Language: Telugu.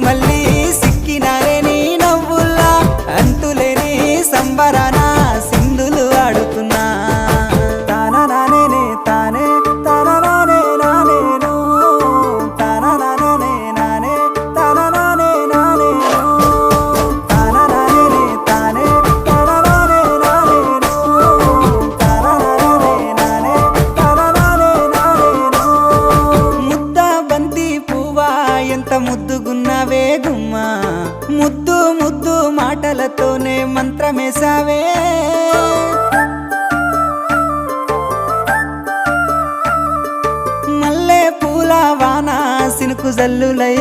మళ్ళీ సిక్కినారే నీ నవ్వుల్లా అంతులేని సంబరాన సింధులు ఆడుతున్నా తాననానే తానే తాననానే నానేను తాననానే నానే తాననానే నానేను తాననానే తానే తాననానే నానేను తాననానే నానే తాననానే నానేను ముద్ద బంతి పువ్వా ఎంత ముద్దుగున్నావే గుమ్మా ముద్దు ముద్దు మాటలతోనే మంత్రమేసావే మల్లె పూల వాన సినుకు జల్లులై